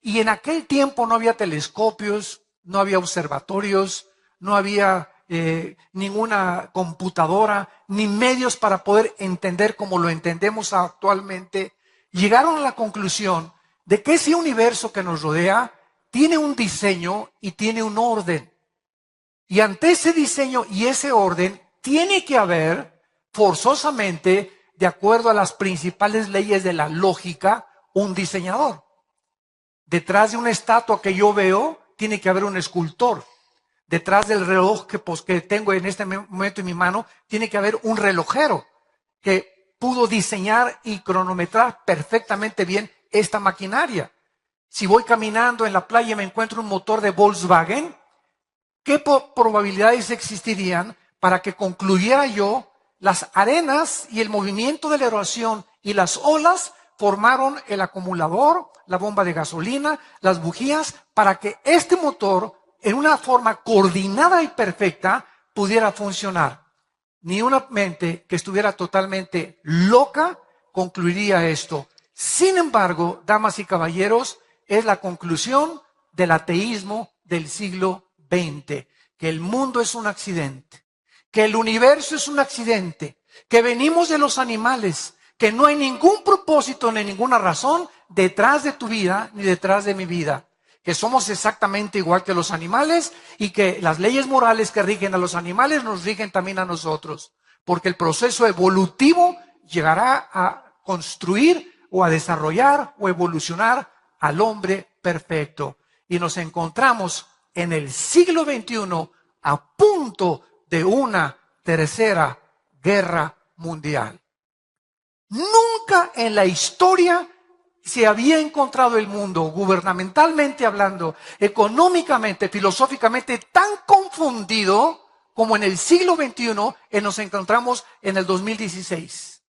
Y en aquel tiempo no había telescopios, no había observatorios, no había ninguna computadora, ni medios para poder entender como lo entendemos actualmente. Llegaron a la conclusión de que ese universo que nos rodea tiene un diseño y tiene un orden. Y ante ese diseño y ese orden tiene que haber forzosamente, de acuerdo a las principales leyes de la lógica, un diseñador. Detrás de una estatua que yo veo, tiene que haber un escultor. Detrás del reloj que tengo en este momento en mi mano, tiene que haber un relojero que pudo diseñar y cronometrar perfectamente bien esta maquinaria. Si voy caminando en la playa y me encuentro un motor de Volkswagen, ¿qué probabilidades existirían para que concluyera yo las arenas y el movimiento de la erosión y las olas formaron el acumulador, la bomba de gasolina, las bujías, para que este motor, en una forma coordinada y perfecta, pudiera funcionar? Ni una mente que estuviera totalmente loca concluiría esto. Sin embargo, damas y caballeros, es la conclusión del ateísmo del siglo XX, que el mundo es un accidente, que el universo es un accidente, que venimos de los animales, que no hay ningún propósito ni ninguna razón detrás de tu vida ni detrás de mi vida, que somos exactamente igual que los animales y que las leyes morales que rigen a los animales nos rigen también a nosotros, porque el proceso evolutivo llegará a construir o a desarrollar o evolucionar al hombre perfecto. Y nos encontramos en el siglo XXI a punto de una tercera guerra mundial. Nunca en la historia se había encontrado el mundo, gubernamentalmente hablando, económicamente, filosóficamente, tan confundido como en el siglo XXI nos encontramos en el 2016.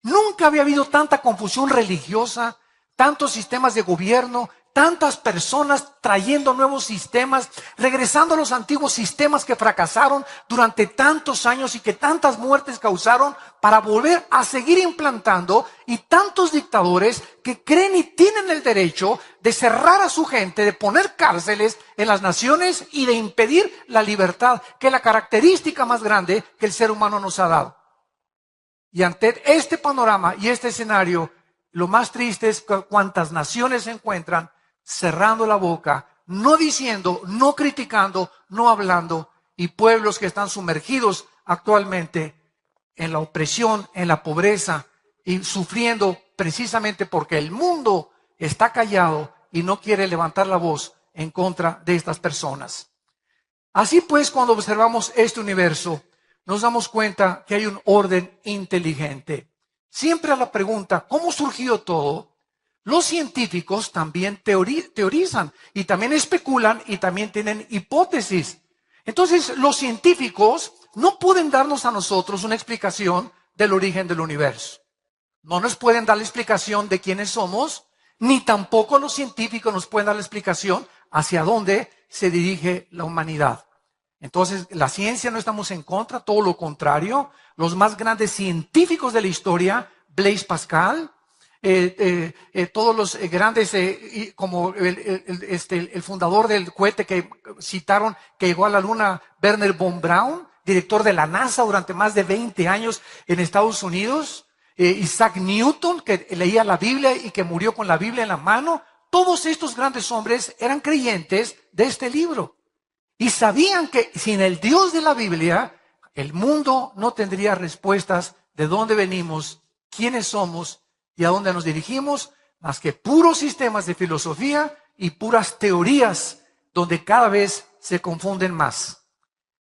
Nunca había habido tanta confusión religiosa, tantos sistemas de gobierno, tantas personas trayendo nuevos sistemas, regresando a los antiguos sistemas que fracasaron durante tantos años y que tantas muertes causaron, para volver a seguir implantando, y tantos dictadores que creen y tienen el derecho de cerrar a su gente, de poner cárceles en las naciones y de impedir la libertad, que es la característica más grande que el ser humano nos ha dado. Y ante este panorama y este escenario, lo más triste es que cuántas naciones se encuentran cerrando la boca, no diciendo, no criticando, no hablando, y pueblos que están sumergidos actualmente en la opresión, en la pobreza, y sufriendo precisamente porque el mundo está callado y no quiere levantar la voz en contra de estas personas. Así pues, cuando observamos este universo, nos damos cuenta que hay un orden inteligente. Siempre a la pregunta, ¿cómo surgió todo?, los científicos también teorizan y también especulan y también tienen hipótesis. Entonces, los científicos no pueden darnos a nosotros una explicación del origen del universo. No nos pueden dar la explicación de quiénes somos, ni tampoco los científicos nos pueden dar la explicación hacia dónde se dirige la humanidad. Entonces, la ciencia no estamos en contra, todo lo contrario. Los más grandes científicos de la historia, Blaise Pascal, todos los grandes, como el fundador del cohete que citaron, que llegó a la luna, Wernher von Braun, director de la NASA durante más de 20 años en Estados Unidos, Isaac Newton, que leía la Biblia y que murió con la Biblia en la mano. Todos estos grandes hombres eran creyentes de este libro y sabían que sin el Dios de la Biblia el mundo no tendría respuestas de dónde venimos, quiénes somos y a dónde nos dirigimos, más que puros sistemas de filosofía y puras teorías donde cada vez se confunden más.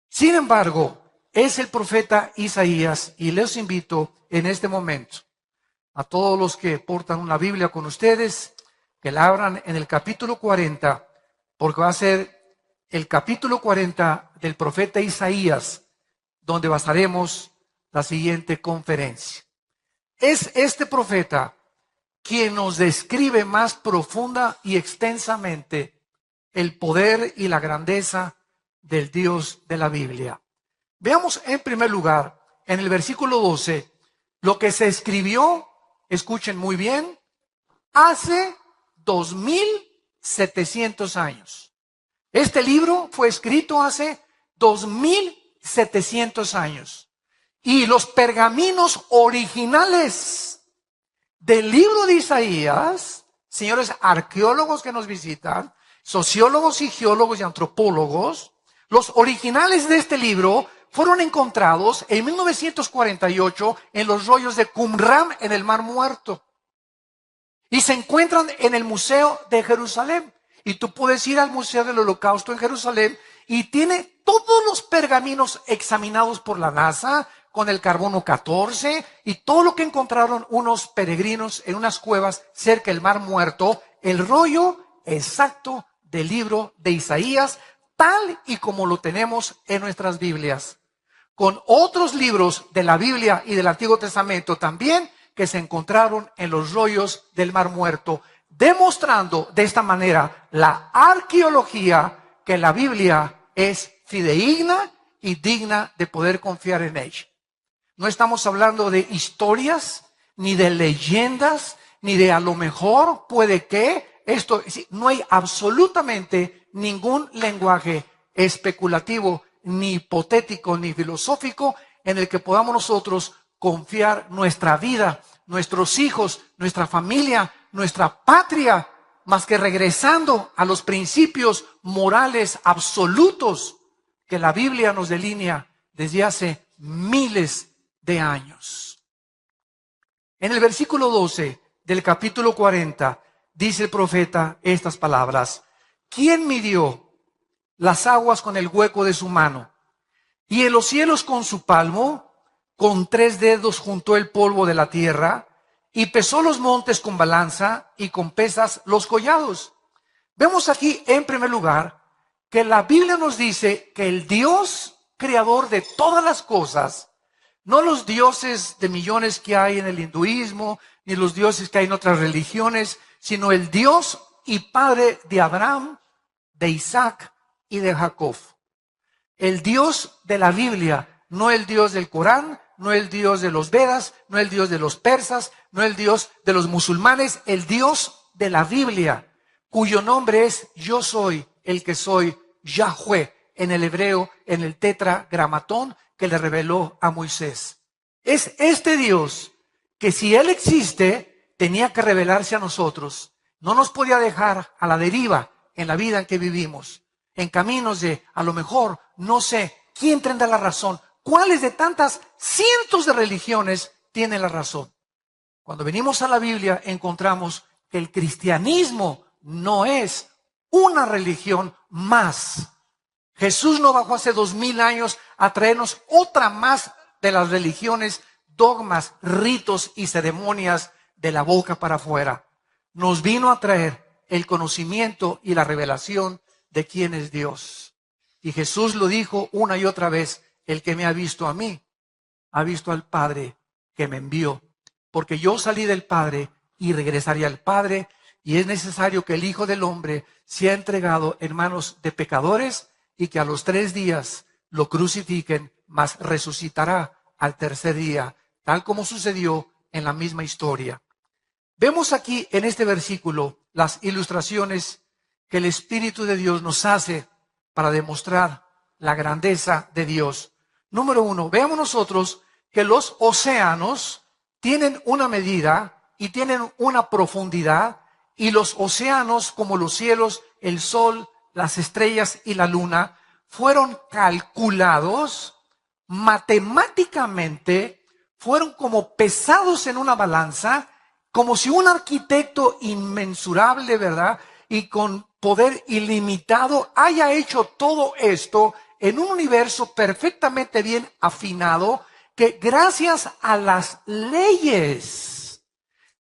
Sin embargo, es el profeta Isaías, y les invito en este momento a todos los que portan una Biblia con ustedes, que la abran en el capítulo 40, porque va a ser el capítulo 40 del profeta Isaías, donde basaremos la siguiente conferencia. Es este profeta quien nos describe más profunda y extensamente el poder y la grandeza del Dios de la Biblia. Veamos en primer lugar, en el versículo 12, lo que se escribió, escuchen muy bien, hace 2000 2.700 años. Este libro fue escrito hace 2.700 años. Y los pergaminos originales del libro de Isaías, señores arqueólogos que nos visitan, sociólogos y geólogos y antropólogos, los originales de este libro fueron encontrados en 1948 en los rollos de Qumran en el Mar Muerto. Y se encuentran en el Museo de Jerusalén. Y tú puedes ir al Museo del Holocausto en Jerusalén y tiene todos los pergaminos examinados por la NASA con el carbono 14 y todo lo que encontraron unos peregrinos en unas cuevas cerca del Mar Muerto, el rollo exacto del libro de Isaías, tal y como lo tenemos en nuestras Biblias. Con otros libros de la Biblia y del Antiguo Testamento también que se encontraron en los rollos del Mar Muerto, demostrando de esta manera la arqueología que la Biblia es fidedigna y digna de poder confiar en ella. No estamos hablando de historias, ni de leyendas, ni de a lo mejor puede que esto, no hay absolutamente ningún lenguaje especulativo, ni hipotético, ni filosófico en el que podamos nosotros confiar nuestra vida, nuestros hijos, nuestra familia, nuestra patria, más que regresando a los principios morales absolutos que la Biblia nos delinea desde hace miles de años. En el versículo 12 del capítulo 40 dice el profeta estas palabras: ¿quién midió las aguas con el hueco de su mano y en los cielos con su palmo? Con 3 dedos juntó el polvo de la tierra y pesó los montes con balanza y con pesas los collados. Vemos aquí en primer lugar que la Biblia nos dice que el Dios creador de todas las cosas, no los dioses de millones que hay en el hinduismo, ni los dioses que hay en otras religiones, sino el Dios y Padre de Abraham, de Isaac y de Jacob. El Dios de la Biblia, no el Dios del Corán, no el Dios de los Vedas, no el Dios de los persas, no el Dios de los musulmanes, el Dios de la Biblia, cuyo nombre es Yo soy el que soy, Yahweh, en el hebreo, en el tetragramatón que le reveló a Moisés. Es este Dios que, si Él existe, tenía que revelarse a nosotros. No nos podía dejar a la deriva en la vida en que vivimos, en caminos de, a lo mejor, no sé, ¿quién tendrá la razón? ¿Cuáles de tantas cientos de religiones tienen la razón? Cuando venimos a la Biblia encontramos que el cristianismo no es una religión más. Jesús no bajó hace 2000 años a traernos otra más de las religiones, dogmas, ritos y ceremonias de la boca para afuera. Nos vino a traer el conocimiento y la revelación de quién es Dios. Y Jesús lo dijo una y otra vez: el que me ha visto a mí, ha visto al Padre que me envió. Porque yo salí del Padre y regresaré al Padre, y es necesario que el Hijo del Hombre sea entregado en manos de pecadores y que a los 3 días lo crucifiquen, mas resucitará al tercer día, tal como sucedió en la misma historia. Vemos aquí en este versículo las ilustraciones que el Espíritu de Dios nos hace para demostrar la grandeza de Dios. Número 1, veamos nosotros que los océanos tienen una medida y tienen una profundidad, y los océanos, como los cielos, el sol, las estrellas y la luna, fueron calculados matemáticamente, fueron como pesados en una balanza, como si un arquitecto inmensurable, ¿verdad?, y con poder ilimitado haya hecho todo esto en un universo perfectamente bien afinado, que gracias a las leyes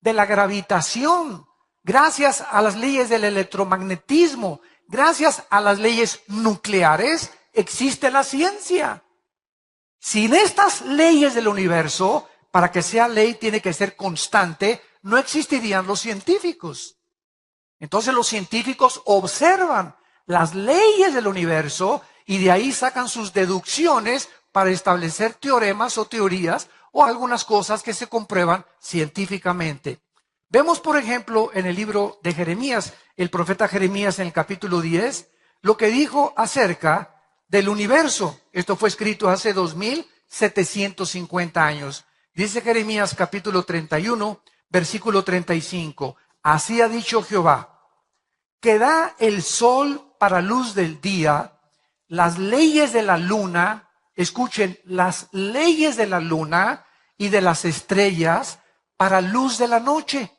de la gravitación, gracias a las leyes del electromagnetismo, gracias a las leyes nucleares, existe la ciencia. Sin estas leyes del universo, para que sea ley tiene que ser constante, no existirían los científicos. Entonces los científicos observan las leyes del universo y de ahí sacan sus deducciones para establecer teoremas o teorías o algunas cosas que se comprueban científicamente. Vemos, por ejemplo, en el libro de Jeremías, el profeta Jeremías en el capítulo 10, lo que dijo acerca del universo. Esto fue escrito hace 2750 años. Dice Jeremías capítulo 31, versículo 35. Así ha dicho Jehová, que da el sol para luz del día, las leyes de la luna, escuchen, las leyes de la luna y de las estrellas para luz de la noche,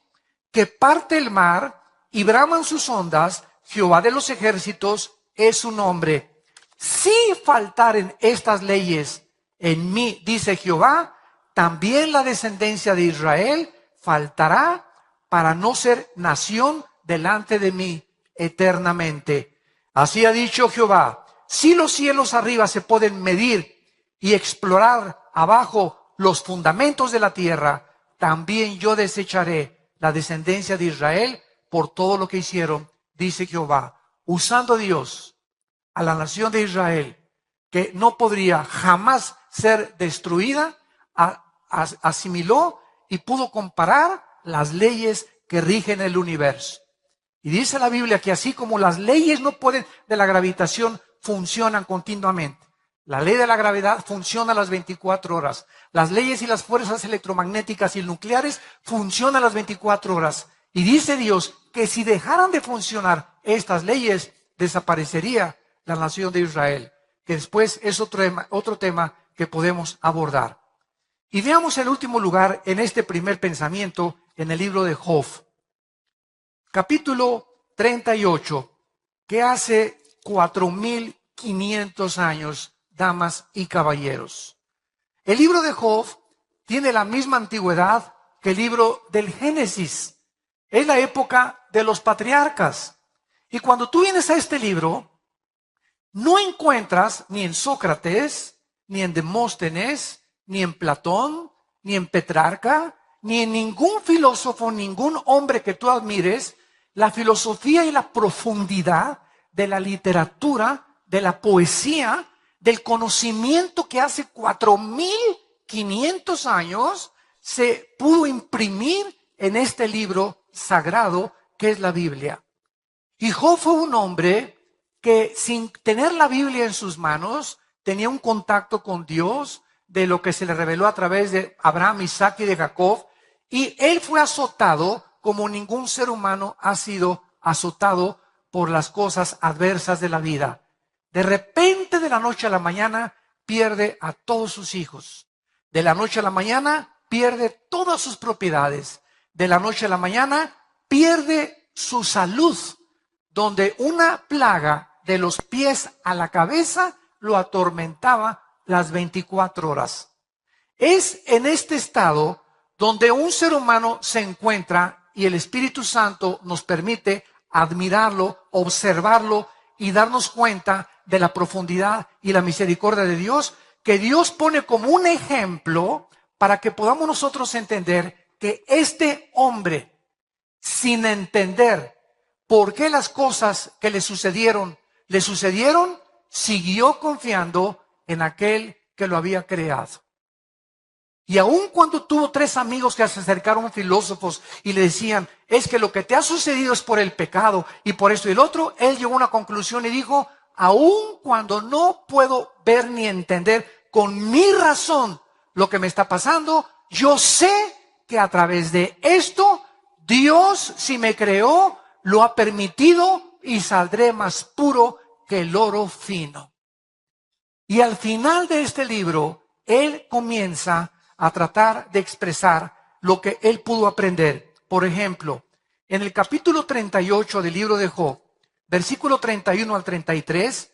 que parte el mar y braman sus ondas, Jehová de los ejércitos es su nombre. Si faltaren estas leyes en mí, dice Jehová, también la descendencia de Israel faltará para no ser nación delante de mí eternamente. Así ha dicho Jehová, si los cielos arriba se pueden medir y explorar abajo los fundamentos de la tierra, también yo desecharé la descendencia de Israel por todo lo que hicieron, dice Jehová. Usando Dios a la nación de Israel, que no podría jamás ser destruida, asimiló y pudo comparar las leyes que rigen el universo. Y dice la Biblia que así como las leyes no pueden de la gravitación funcionan continuamente. La ley de la gravedad funciona a las 24 horas. Las leyes y las fuerzas electromagnéticas y nucleares funcionan a las 24 horas. Y dice Dios que si dejaran de funcionar estas leyes, desaparecería la nación de Israel, que después es otro tema que podemos abordar. Y veamos en último lugar en este primer pensamiento en el libro de Job, capítulo 38, que hace 4500 años, damas y caballeros. El libro de Job tiene la misma antigüedad que el libro del Génesis. Es la época de los patriarcas. Y cuando tú vienes a este libro, no encuentras ni en Sócrates, ni en Demóstenes, ni en Platón, ni en Petrarca, ni en ningún filósofo, ningún hombre que tú admires, la filosofía y la profundidad de la literatura, de la poesía, del conocimiento que hace 4500 años se pudo imprimir en este libro sagrado que es la Biblia. Y Job fue un hombre que sin tener la Biblia en sus manos, tenía un contacto con Dios, de lo que se le reveló a través de Abraham, Isaac y de Jacob, y él fue azotado como ningún ser humano ha sido azotado por las cosas adversas de la vida. De repente, de la noche a la mañana, pierde a todos sus hijos. De la noche a la mañana, pierde todas sus propiedades. De la noche a la mañana, pierde su salud, donde una plaga de los pies a la cabeza lo atormentaba las 24 horas. Es en este estado donde un ser humano se encuentra y el Espíritu Santo nos permite admirarlo, observarlo y darnos cuenta de la profundidad y la misericordia de Dios, que Dios pone como un ejemplo para que podamos nosotros entender que este hombre, sin entender por qué las cosas que le sucedieron, siguió confiando en aquel que lo había creado. Y aun cuando tuvo 3 amigos que se acercaron filósofos y le decían, es que lo que te ha sucedido es por el pecado y por esto y el otro, él llegó a una conclusión y dijo, aun cuando no puedo ver ni entender con mi razón lo que me está pasando, yo sé que a través de esto, Dios, si me creó, lo ha permitido y saldré más puro que el oro fino. Y al final de este libro, él comienza a tratar de expresar lo que él pudo aprender. Por ejemplo, en el capítulo 38 del libro de Job, versículo 31 al 33,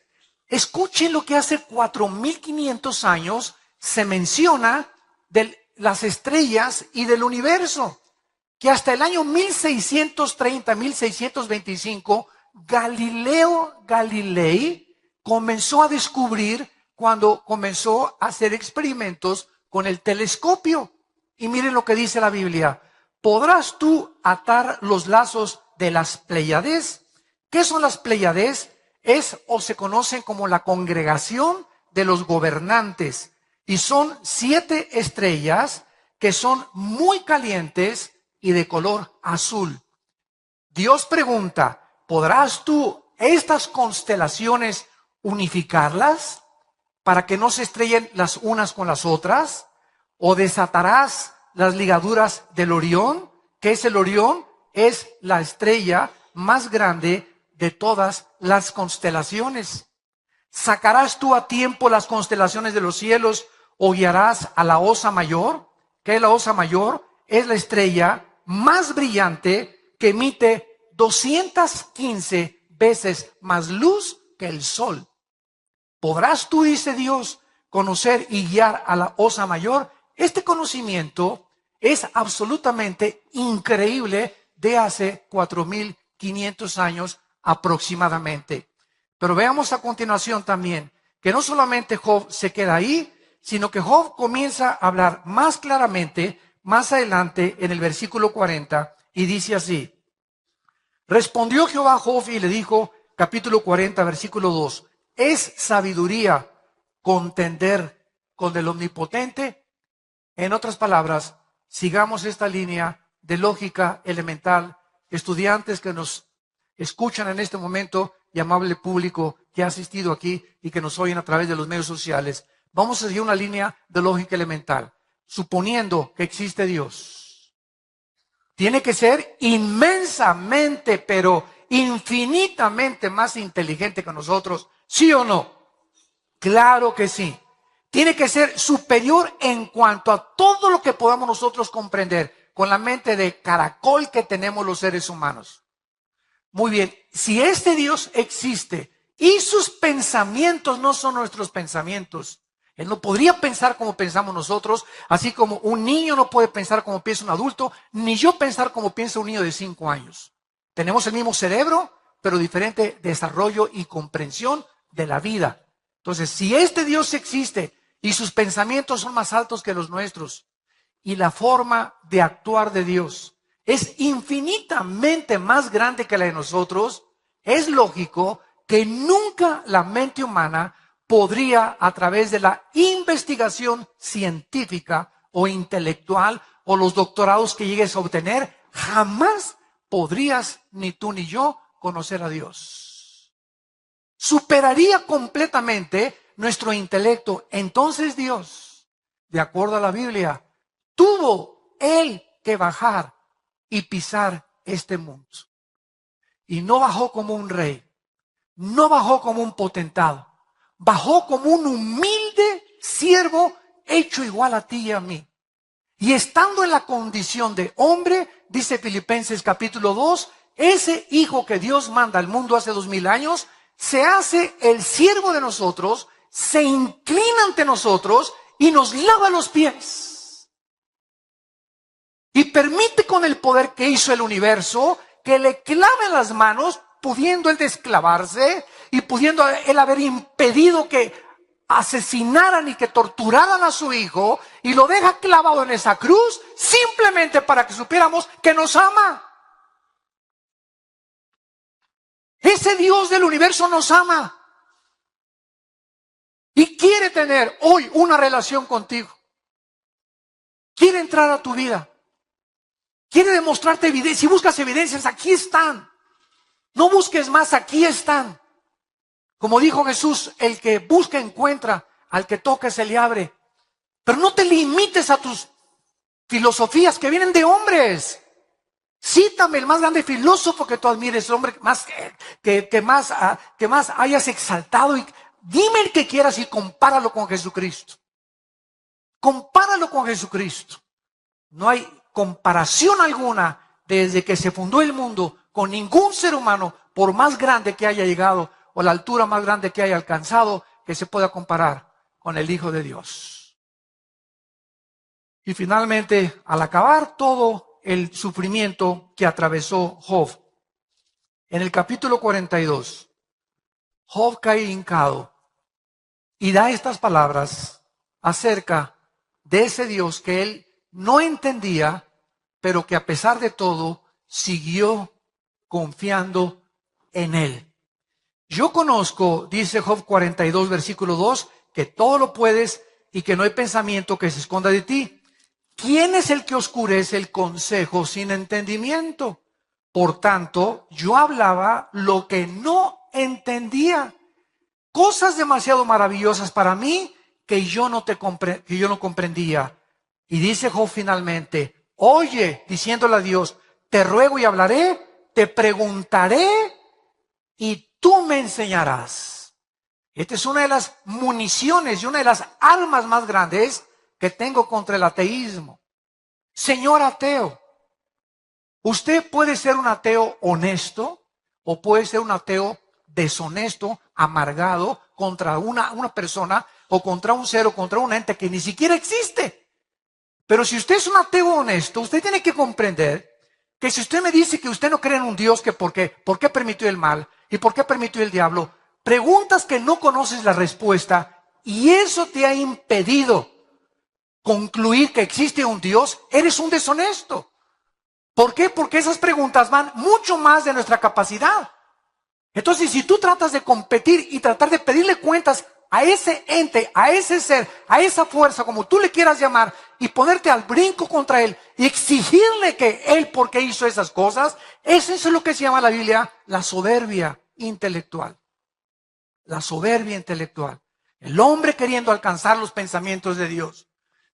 escuchen lo que hace 4500 años se menciona de las estrellas y del universo, que hasta el año 1630, 1625, Galileo Galilei comenzó a descubrir cuando comenzó a hacer experimentos con el telescopio. Y miren lo que dice la Biblia. ¿Podrás tú atar los lazos de las Pléyades? ¿Qué son las Pléyades? Es o se conocen como la congregación de los gobernantes. Y son 7 estrellas que son muy calientes y de color azul. Dios pregunta, ¿podrás tú estas constelaciones unificarlas para que no se estrellen las unas con las otras? ¿O desatarás las ligaduras del Orión? ¿Qué es el Orión? Es la estrella más grande de todas las constelaciones. ¿Sacarás tú a tiempo las constelaciones de los cielos o guiarás a la Osa Mayor? ¿Qué es la Osa Mayor? Es la estrella más brillante que emite 215 veces más luz que el sol. ¿Podrás tú, dice Dios, conocer y guiar a la Osa Mayor? Este conocimiento es absolutamente increíble de hace 4.500 años aproximadamente. Pero veamos a continuación también que no solamente Job se queda ahí, sino que Job comienza a hablar más claramente más adelante en el versículo 40 y dice así: respondió Jehová a Job y le dijo, capítulo 40, versículo 2, ¿es sabiduría contender con el Omnipotente? En otras palabras, sigamos esta línea de lógica elemental. Estudiantes que nos escuchan en este momento y amable público que ha asistido aquí y que nos oyen a través de los medios sociales, vamos a seguir una línea de lógica elemental. Suponiendo que existe Dios, tiene que ser inmensamente, pero infinitamente más inteligente que nosotros, ¿sí o no? Claro que sí. Tiene que ser superior en cuanto a todo lo que podamos nosotros comprender con la mente de caracol que tenemos los seres humanos. Muy bien, si este Dios existe y sus pensamientos no son nuestros pensamientos, Él no podría pensar como pensamos nosotros, así como un niño no puede pensar como piensa un adulto, ni yo pensar como piensa un niño de 5 años. Tenemos el mismo cerebro, pero diferente desarrollo y comprensión de la vida. Entonces, si este Dios existe y sus pensamientos son más altos que los nuestros, y la forma de actuar de Dios es infinitamente más grande que la de nosotros, es lógico que nunca la mente humana podría, a través de la investigación científica o intelectual o los doctorados que llegues a obtener, jamás podrías ni tú ni yo conocer a Dios. Superaría completamente nuestro intelecto. Entonces Dios, de acuerdo a la Biblia, tuvo Él que bajar y pisar este mundo. Y no bajó como un rey, no bajó como un potentado, bajó como un humilde siervo hecho igual a ti y a mí. Y estando en la condición de hombre, dice Filipenses capítulo 2, ese hijo que Dios manda al mundo hace 2000 años, se hace el siervo de nosotros, se inclina ante nosotros y nos lava los pies. Y permite con el poder que hizo el universo que le claven las manos, pudiendo él desclavarse y pudiendo él haber impedido que asesinaran y que torturaran a su hijo, y lo deja clavado en esa cruz simplemente para que supiéramos que nos ama. Ese Dios del universo nos ama y quiere tener hoy una relación contigo. Quiere entrar a tu vida. Quiere demostrarte evidencia. Si buscas evidencias, aquí están. No busques más, aquí están. Como dijo Jesús, el que busca encuentra, al que toca se le abre. Pero no te limites a tus filosofías que vienen de hombres. Cítame el más grande filósofo que tú admires, el hombre más, que más hayas exaltado. Y dime el que quieras y compáralo con Jesucristo. Compáralo con Jesucristo. No hay comparación alguna desde que se fundó el mundo con ningún ser humano, por más grande que haya llegado o la altura más grande que haya alcanzado, que se pueda comparar con el Hijo de Dios. Y finalmente, al acabar todo el sufrimiento que atravesó Job, en el capítulo 42, Job cae hincado y da estas palabras acerca de ese Dios que él no entendía, pero que a pesar de todo siguió confiando en él. Yo conozco, dice Job 42, versículo 2, que todo lo puedes y que no hay pensamiento que se esconda de ti. ¿Quién es el que oscurece el consejo sin entendimiento? Por tanto, yo hablaba lo que no entendía. Cosas demasiado maravillosas para mí que yo no comprendía. Y dice Job finalmente, oye, diciéndole a Dios, te ruego y hablaré, te preguntaré y tú me enseñarás. Esta es una de las municiones y una de las armas más grandes que tengo contra el ateísmo. Señor ateo, usted puede ser un ateo honesto o puede ser un ateo deshonesto, amargado contra una persona o contra un ser o contra un ente que ni siquiera existe. Pero si usted es un ateo honesto, usted tiene que comprender que si usted me dice que usted no cree en un Dios, que por qué permitió el mal y por qué permitió el diablo, preguntas que no conoces la respuesta y eso te ha impedido concluir que existe un Dios, eres un deshonesto. ¿Por qué? Porque esas preguntas van mucho más de nuestra capacidad. Entonces, si tú tratas de competir y tratar de pedirle cuentas a ese ente, a ese ser, a esa fuerza, como tú le quieras llamar, y ponerte al brinco contra él y exigirle que él, ¿por qué hizo esas cosas? Eso es lo que se llama en la Biblia la soberbia intelectual. La soberbia intelectual. El hombre queriendo alcanzar los pensamientos de Dios.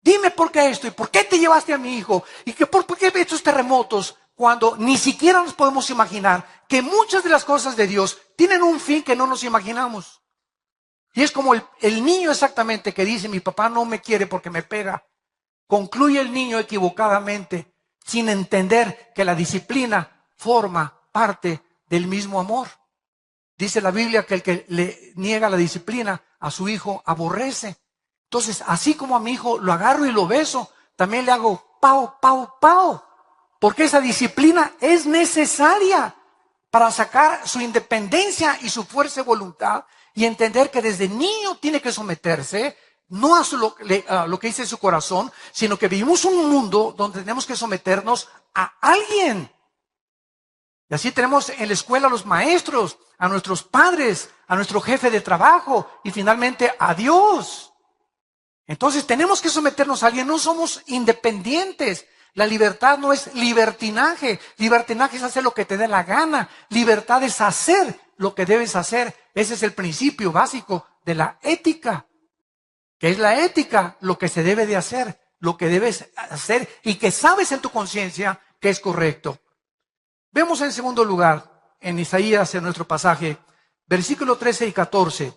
Dime por qué esto y por qué te llevaste a mi hijo y que por qué estos terremotos, cuando ni siquiera nos podemos imaginar que muchas de las cosas de Dios tienen un fin que no nos imaginamos. Y es como el niño exactamente que dice, mi papá no me quiere porque me pega. Concluye el niño equivocadamente, sin entender que la disciplina forma parte del mismo amor. Dice la Biblia que el que le niega la disciplina a su hijo aborrece. Entonces, así como a mi hijo lo agarro y lo beso, también le hago pau, pau, pau. Porque esa disciplina es necesaria para sacar su independencia y su fuerza de voluntad y entender que desde niño tiene que someterse, no a lo que dice su corazón, sino que vivimos un mundo donde tenemos que someternos a alguien. Y así tenemos en la escuela a los maestros, a nuestros padres, a nuestro jefe de trabajo y finalmente a Dios. Entonces tenemos que someternos a alguien, no somos independientes. La libertad no es libertinaje. Libertinaje es hacer lo que te dé la gana. Libertad es hacer lo que debes hacer. Ese es el principio básico de la ética. ¿Qué es la ética? Lo que se debe de hacer, lo que debes hacer y que sabes en tu conciencia que es correcto. Vemos en segundo lugar, en Isaías, en nuestro pasaje, versículo 13 y 14,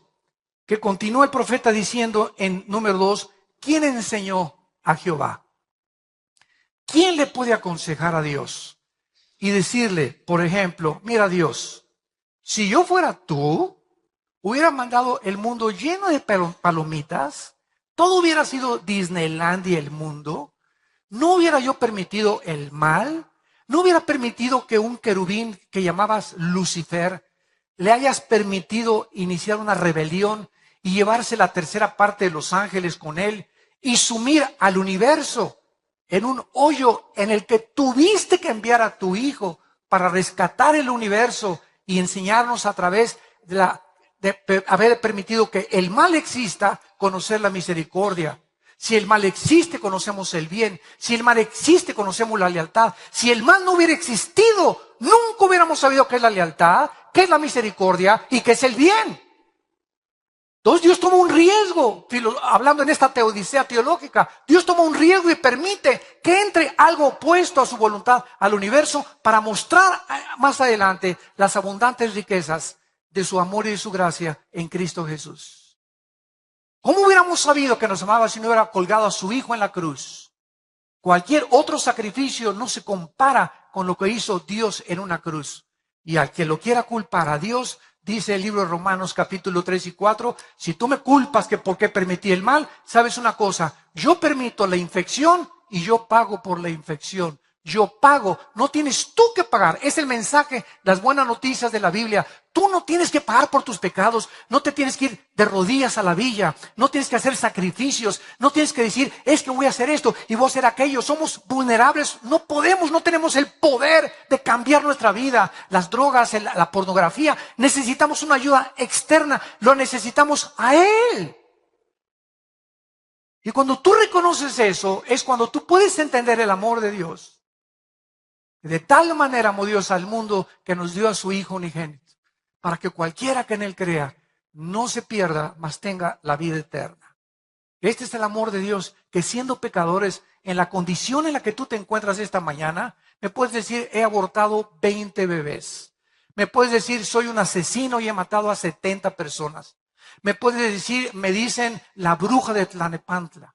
que continúa el profeta diciendo en número 2, ¿quién enseñó a Jehová? ¿Quién le puede aconsejar a Dios? Y decirle, por ejemplo, mira Dios, si yo fuera tú, hubiera mandado el mundo lleno de palomitas, todo hubiera sido Disneylandia el mundo, no hubiera yo permitido el mal, no hubiera permitido que un querubín que llamabas Lucifer le hayas permitido iniciar una rebelión y llevarse la tercera parte de los ángeles con él y sumir al universo en un hoyo en el que tuviste que enviar a tu hijo para rescatar el universo y enseñarnos a través de haber permitido que el mal exista, conocer la misericordia. Si el mal existe, conocemos el bien. Si el mal existe, conocemos la lealtad. Si el mal no hubiera existido, nunca hubiéramos sabido qué es la lealtad, qué es la misericordia y qué es el bien. Entonces Dios toma un riesgo, hablando en esta teodicea teológica, Dios toma un riesgo y permite que entre algo opuesto a su voluntad al universo para mostrar más adelante las abundantes riquezas de su amor y de su gracia en Cristo Jesús. ¿Cómo hubiéramos sabido que nos amaba si no hubiera colgado a su Hijo en la cruz? Cualquier otro sacrificio no se compara con lo que hizo Dios en una cruz. Y al que lo quiera culpar a Dios, dice el libro de Romanos capítulo 3 y 4, si tú me culpas que por qué permití el mal, sabes una cosa, yo permito la infección y yo pago por la infección. Yo pago, no tienes tú que pagar. Es el mensaje, las buenas noticias de la Biblia. Tú no tienes que pagar por tus pecados, no te tienes que ir de rodillas a la villa, no tienes que hacer sacrificios, no tienes que decir, es que voy a hacer esto y voy a hacer aquello. Somos vulnerables, no podemos, no tenemos el poder de cambiar nuestra vida. Las drogas, la pornografía, necesitamos una ayuda externa, lo necesitamos a Él. Y cuando tú reconoces eso, es cuando tú puedes entender el amor de Dios. De tal manera amó Dios al mundo que nos dio a su Hijo unigénito, para que cualquiera que en Él crea no se pierda, mas tenga la vida eterna. Este es el amor de Dios, que siendo pecadores, en la condición en la que tú te encuentras esta mañana, me puedes decir, he abortado 20 bebés. Me puedes decir, soy un asesino y he matado a 70 personas. Me puedes decir, me dicen la bruja de Tlanepantla.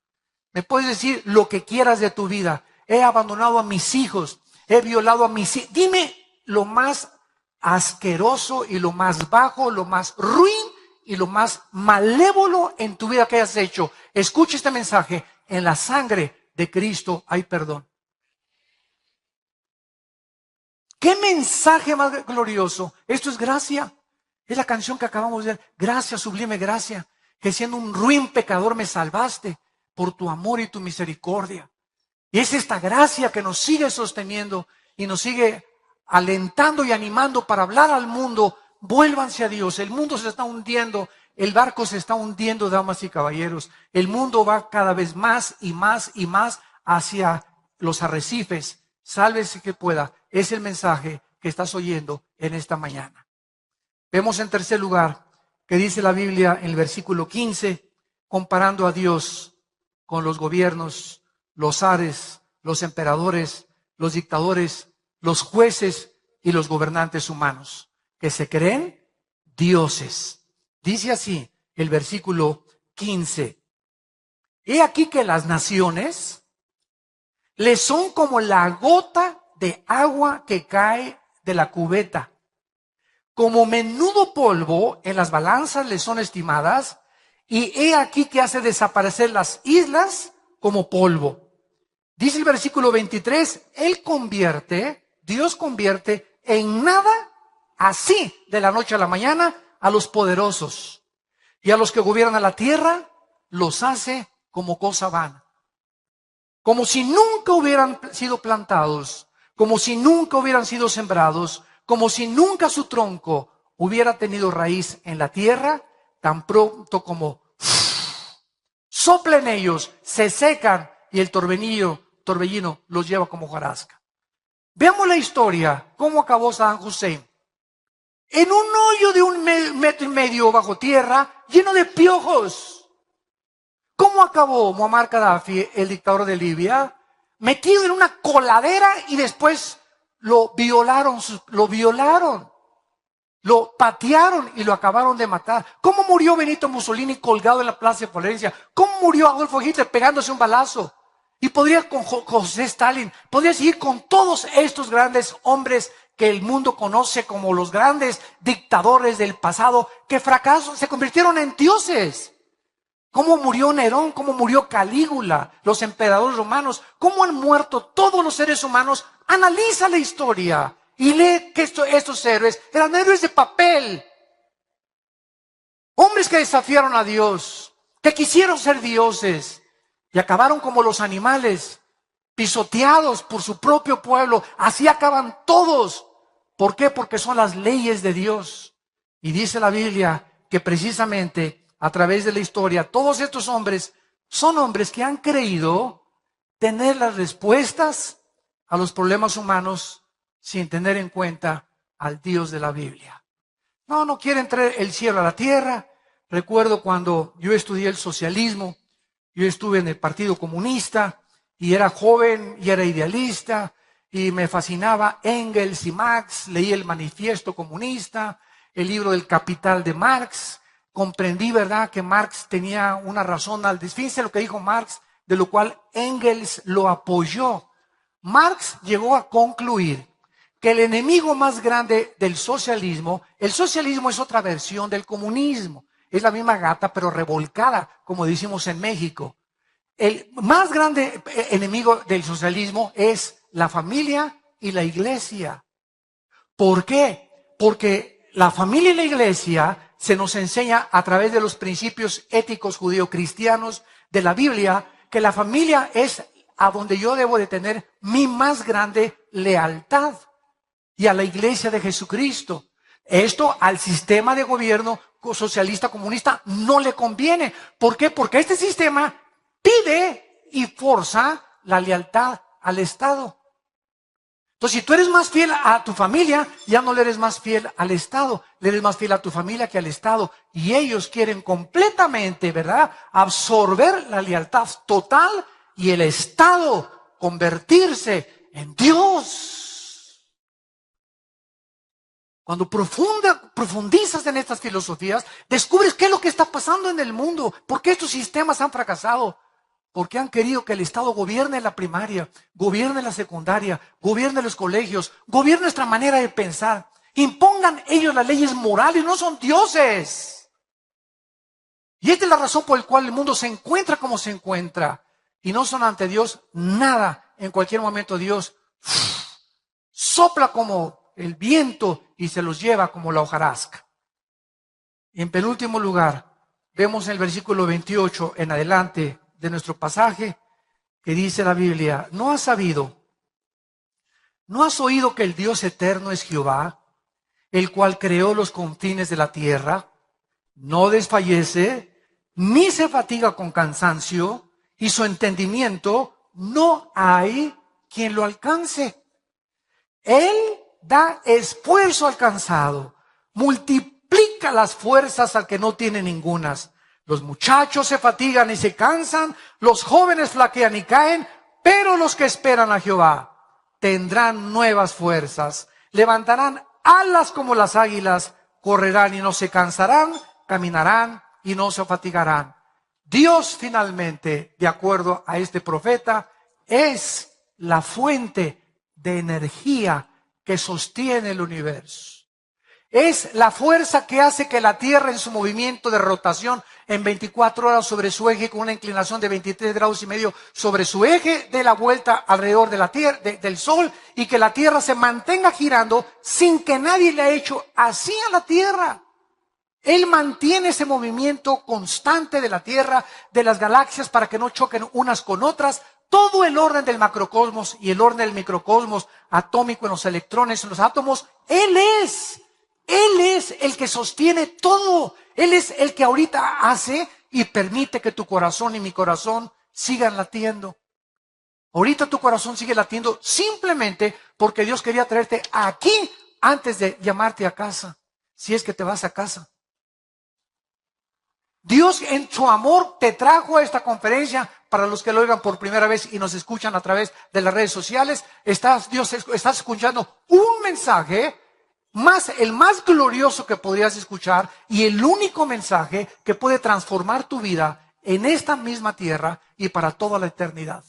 Me puedes decir lo que quieras de tu vida. He abandonado a mis hijos. He violado a mis hijos. Dime lo más asqueroso y lo más bajo, lo más ruin y lo más malévolo en tu vida que hayas hecho. Escucha este mensaje. En la sangre de Cristo hay perdón. ¿Qué mensaje más glorioso? Esto es gracia. Es la canción que acabamos de ver. Gracia, sublime gracia. Que siendo un ruin pecador me salvaste por tu amor y tu misericordia. Y es esta gracia que nos sigue sosteniendo y nos sigue alentando y animando para hablar al mundo. Vuélvanse a Dios. El mundo se está hundiendo. El barco se está hundiendo, damas y caballeros. El mundo va cada vez más y más y más hacia los arrecifes. Sálvese que pueda. Es el mensaje que estás oyendo en esta mañana. Vemos en tercer lugar que dice la Biblia en el versículo 15, comparando a Dios con los gobiernos, los zares, los emperadores, los dictadores, los jueces y los gobernantes humanos, que se creen dioses. Dice así el versículo 15. He aquí que las naciones les son como la gota de agua que cae de la cubeta. Como menudo polvo en las balanzas les son estimadas, y he aquí que hace desaparecer las islas como polvo. Dice el versículo 23, Dios convierte en nada así de la noche a la mañana a los poderosos, y a los que gobiernan la tierra los hace como cosa vana. Como si nunca hubieran sido plantados, como si nunca hubieran sido sembrados, como si nunca su tronco hubiera tenido raíz en la tierra, tan pronto como soplen ellos, se secan y el torbellino los lleva como hojarasca. Veamos la historia, cómo acabó Saddam Hussein. En un hoyo de 1,5 metros bajo tierra, lleno de piojos. ¿Cómo acabó Muammar Gaddafi, el dictador de Libia? Metido en una coladera y después lo violaron, lo patearon y lo acabaron de matar. ¿Cómo murió Benito Mussolini colgado en la plaza de Florencia? ¿Cómo murió Adolfo Hitler pegándose un balazo? Y podría con José Stalin, podría seguir con todos estos grandes hombres que el mundo conoce como los grandes dictadores del pasado, que fracasaron, se convirtieron en dioses. ¿Cómo murió Nerón? ¿Cómo murió Calígula? Los emperadores romanos. ¿Cómo han muerto todos los seres humanos? Analiza la historia y lee que estos héroes eran héroes de papel. Hombres que desafiaron a Dios, que quisieron ser dioses y acabaron como los animales, pisoteados por su propio pueblo. Así acaban todos. ¿Por qué? Porque son las leyes de Dios. Y dice la Biblia que precisamente a través de la historia, todos estos hombres son hombres que han creído tener las respuestas a los problemas humanos sin tener en cuenta al Dios de la Biblia. No quieren traer el cielo a la tierra. Recuerdo cuando yo estudié el socialismo, yo estuve en el Partido Comunista y era joven y era idealista y me fascinaba Engels y Marx. Leí el Manifiesto Comunista, el libro del Capital de Marx. Comprendí, ¿verdad?, que Marx tenía una razón fíjense lo que dijo Marx, de lo cual Engels lo apoyó. Marx llegó a concluir que el enemigo más grande del socialismo, el socialismo es otra versión del comunismo, es la misma gata pero revolcada, como decimos en México. El más grande enemigo del socialismo es la familia y la iglesia. ¿Por qué? Porque la familia y la iglesia se nos enseña a través de los principios éticos judeocristianos de la Biblia que la familia es a donde yo debo de tener mi más grande lealtad, y a la iglesia de Jesucristo. Esto al sistema de gobierno socialista comunista no le conviene. ¿Por qué? Porque este sistema pide y forza la lealtad al Estado. Entonces, si tú eres más fiel a tu familia, ya no le eres más fiel al Estado, le eres más fiel a tu familia que al Estado. Y ellos quieren completamente, ¿verdad?, absorber la lealtad total y el Estado convertirse en Dios. Cuando profundizas en estas filosofías, descubres qué es lo que está pasando en el mundo, por qué estos sistemas han fracasado. Porque han querido que el Estado gobierne la primaria, gobierne la secundaria, gobierne los colegios, gobierne nuestra manera de pensar. Impongan ellos las leyes morales, no son dioses. Y esta es la razón por la cual el mundo se encuentra como se encuentra. Y no son ante Dios nada. En cualquier momento Dios sopla como el viento y se los lleva como la hojarasca. Y en penúltimo lugar, vemos en el versículo 28 en adelante de nuestro pasaje, que dice la Biblia: ¿no has sabido, no has oído que el Dios eterno es Jehová, el cual creó los confines de la tierra? No desfallece, ni se fatiga con cansancio, y su entendimiento no hay quien lo alcance. Él da esfuerzo al cansado, multiplica las fuerzas al que no tiene ningunas. Los muchachos se fatigan y se cansan, los jóvenes flaquean y caen, pero los que esperan a Jehová tendrán nuevas fuerzas, levantarán alas como las águilas, correrán y no se cansarán, caminarán y no se fatigarán. Dios finalmente, de acuerdo a este profeta, es la fuente de energía que sostiene el universo. Es la fuerza que hace que la Tierra en su movimiento de rotación en 24 horas sobre su eje con una inclinación de 23 grados y medio sobre su eje de la vuelta alrededor de la Tierra, del Sol, y que la Tierra se mantenga girando sin que nadie le haya hecho así a la Tierra. Él mantiene ese movimiento constante de la Tierra, de las galaxias, para que no choquen unas con otras. Todo el orden del macrocosmos y el orden del microcosmos atómico en los electrones, en los átomos, Él es el que sostiene todo. Él es el que ahorita hace y permite que tu corazón y mi corazón sigan latiendo. Ahorita tu corazón sigue latiendo simplemente porque Dios quería traerte aquí antes de llamarte a casa, si es que te vas a casa. Dios en su amor te trajo a esta conferencia. Para los que lo oigan por primera vez y nos escuchan a través de las redes sociales, estás escuchando un mensaje el más glorioso que podrías escuchar, y el único mensaje que puede transformar tu vida en esta misma tierra y para toda la eternidad.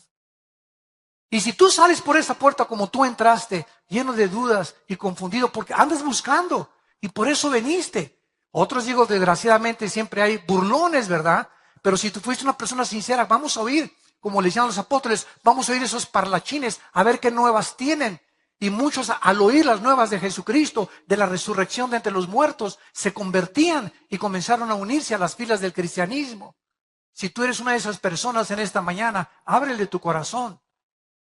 Y si tú sales por esa puerta como tú entraste, lleno de dudas y confundido porque andas buscando y por eso veniste. Otros, digo, desgraciadamente siempre hay burlones, ¿verdad? Pero si tú fuiste una persona sincera, vamos a oír, como le decían los apóstoles, vamos a oír esos parlachines, a ver qué nuevas tienen. Y muchos, al oír las nuevas de Jesucristo, de la resurrección de entre los muertos, se convertían y comenzaron a unirse a las filas del cristianismo. Si tú eres una de esas personas en esta mañana, ábrele tu corazón.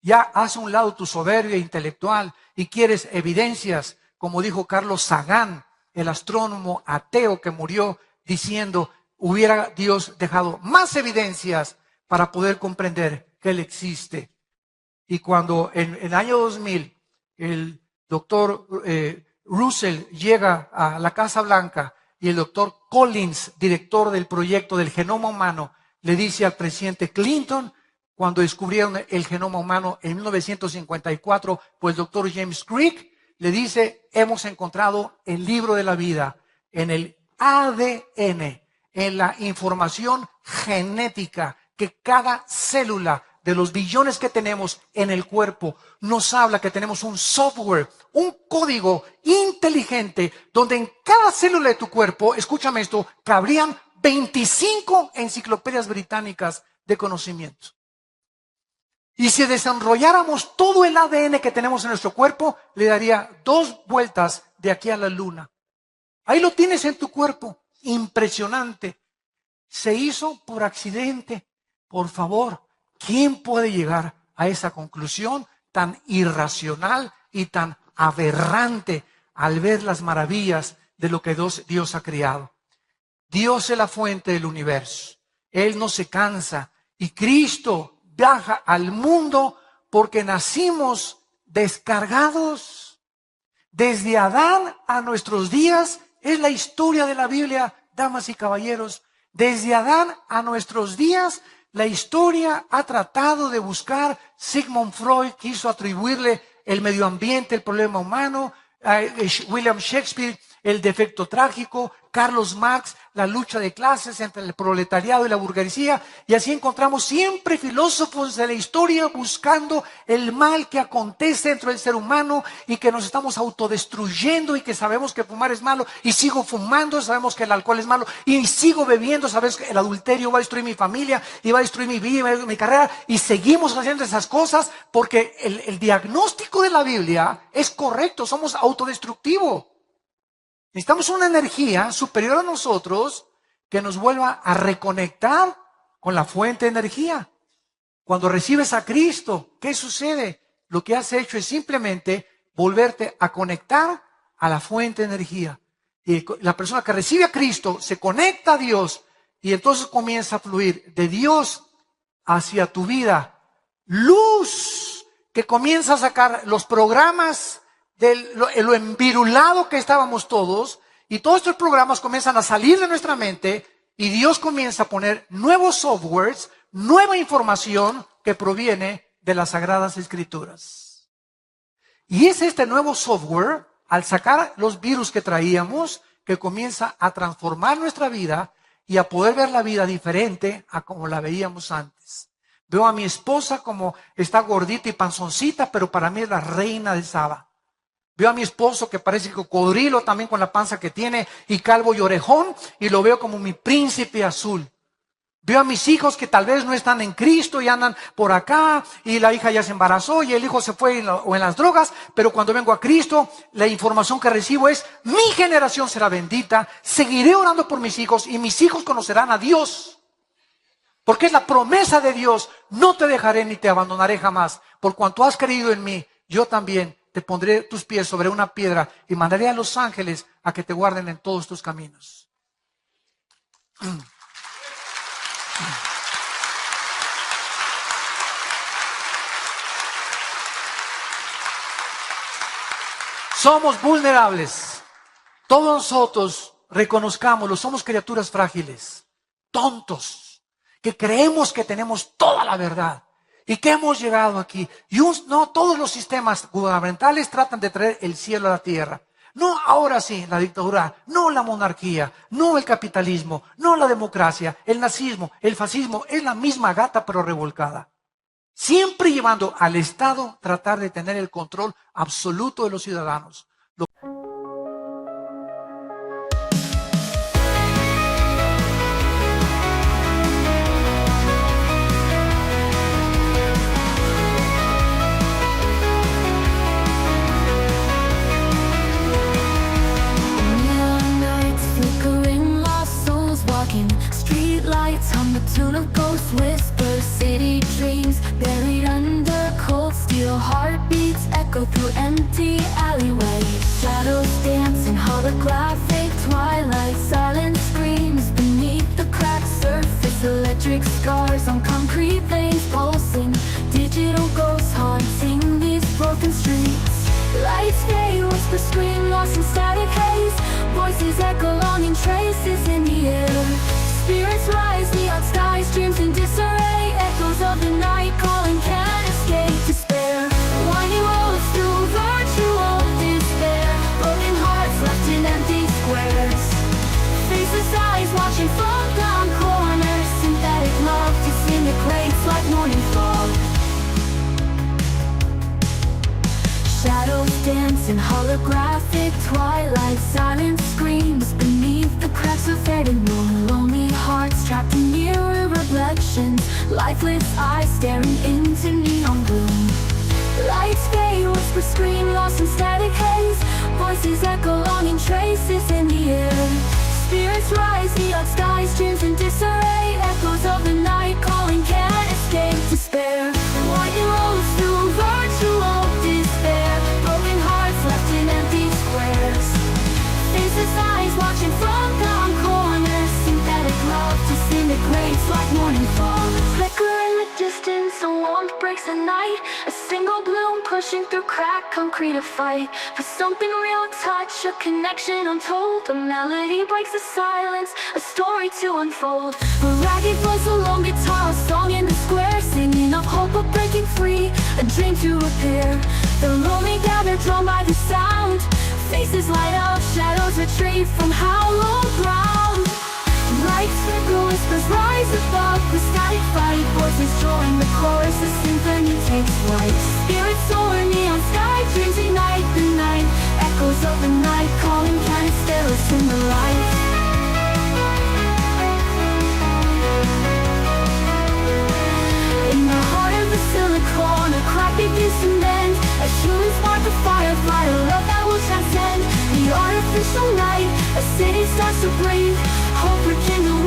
Ya haz a un lado tu soberbia intelectual y quieres evidencias, como dijo Carlos Sagan, el astrónomo ateo que murió, diciendo: hubiera Dios dejado más evidencias para poder comprender que Él existe. Y cuando en el año 2000 el doctor Russell llega a la Casa Blanca y el doctor Collins, director del proyecto del genoma humano, le dice al presidente Clinton, cuando descubrieron el genoma humano en 1954, pues el doctor James Crick le dice: hemos encontrado el libro de la vida en el ADN, en la información genética que cada célula de los billones que tenemos en el cuerpo nos habla que tenemos un software, un código inteligente donde en cada célula de tu cuerpo, escúchame esto, cabrían 25 enciclopedias británicas de conocimiento. Y si desarrolláramos todo el ADN que tenemos en nuestro cuerpo, le daría 2 vueltas de aquí a la luna. Ahí lo tienes en tu cuerpo. Impresionante. Se hizo por accidente. Por favor, ¿quién puede llegar a esa conclusión tan irracional y tan aberrante al ver las maravillas de lo que Dios ha creado? Dios es la fuente del universo. Él no se cansa Y Cristo viaja al mundo porque nacimos descargados. Desde Adán a nuestros días es la historia de la Biblia, damas y caballeros. Desde Adán a nuestros días, la historia ha tratado de buscar. Sigmund Freud quiso atribuirle el medio ambiente, el problema humano. William Shakespeare, el defecto trágico. Carlos Marx, la lucha de clases entre el proletariado y la burguesía. Y así encontramos siempre filósofos de la historia buscando el mal que acontece dentro del ser humano y que nos estamos autodestruyendo y que sabemos que fumar es malo y sigo fumando, sabemos que el alcohol es malo y sigo bebiendo, sabes que el adulterio va a destruir mi familia y va a destruir mi vida, mi carrera, y seguimos haciendo esas cosas porque el diagnóstico de la Biblia es correcto, somos autodestructivos. Necesitamos una energía superior a nosotros que nos vuelva a reconectar con la fuente de energía. Cuando recibes a Cristo, ¿qué sucede? Lo que has hecho es simplemente volverte a conectar a la fuente de energía. Y la persona que recibe a Cristo se conecta a Dios y entonces comienza a fluir de Dios hacia tu vida. Luz que comienza a sacar los programas de lo envirulado que estábamos todos, y todos estos programas comienzan a salir de nuestra mente y Dios comienza a poner nuevos softwares, nueva información que proviene de las Sagradas Escrituras. Y es este nuevo software, al sacar los virus que traíamos, que comienza a transformar nuestra vida y a poder ver la vida diferente a como la veíamos antes. Veo a mi esposa como está gordita y panzoncita, pero para mí es la reina de Saba. Veo a mi esposo que parece cocodrilo también con la panza que tiene y calvo y orejón, y lo veo como mi príncipe azul. Veo a mis hijos que tal vez no están en Cristo y andan por acá, y la hija ya se embarazó y el hijo se fue o en las drogas, pero cuando vengo a Cristo, la información que recibo es: mi generación será bendita, seguiré orando por mis hijos y mis hijos conocerán a Dios. Porque es la promesa de Dios: no te dejaré ni te abandonaré jamás. Por cuanto has creído en mí, yo también te pondré tus pies sobre una piedra y mandaré a los ángeles a que te guarden en todos tus caminos. Somos vulnerables. Todos nosotros, reconozcámoslo, somos criaturas frágiles, tontos, que creemos que tenemos toda la verdad. ¿Y qué hemos llegado aquí? No, todos los sistemas gubernamentales tratan de traer el cielo a la tierra. No, ahora sí, la dictadura, no la monarquía, no el capitalismo, no la democracia, el nazismo, el fascismo, es la misma gata pero revolcada. Siempre llevando al Estado tratar de tener el control absoluto de los ciudadanos. On the tune of ghost whispers, city dreams buried under cold steel. Heartbeats echo through empty alleyways. Shadows dance in holographic twilight. Silent screams beneath the cracked surface. Electric scars on concrete veins pulsing. Digital ghosts haunting these broken streets. Lights fade, whisper scream lost in static haze. Voices echo longing traces in the air. Spirits rise, neon skies, dreams in disarray. Echoes of the night calling, can't escape despair. Winding roads through virtual despair. Broken hearts left in empty squares. Faceless eyes watching from down corners. Synthetic love disintegrates like morning fog. Shadows dance in holographic twilight. Silent screams beneath the cracks of fading moon. Lonely hearts trapped in mirror reflections. Lifeless eyes staring into neon gloom. Lights fade, whisper scream lost in static haze. Voices echo longing traces in the air. Spirits rise, neon skies, dreams in disarray. Echoes of the night calling, can't escape despair. Winding roads through virtual despair. Broken hearts left in empty squares. Faceless eyes watching from down corners. Synthetic love disintegrates like morning fall. Flicker dawn breaks at night. A single bloom pushing through cracked concrete, a fight for something real, touch, a connection untold. A melody breaks the silence, a story to unfold. A ragged voice, a long guitar, a song in the square, singing of hope of breaking free, a dream to repair. The lonely gather, drawn by the sound. Faces light up, shadows retreat from hallowed ground. Lights flicker, whispers rise above the static fight. Voices join the chorus, the symphony takes flight. Spirits soar, neon sky, dreams ignite the night. Echoes of the night calling, can't stare us in the light. In the heart of the silicon, a crack begins to mend. A human spark, a firefly, a love that will transcend the artificial night. A city starts to breathe, hope rekindled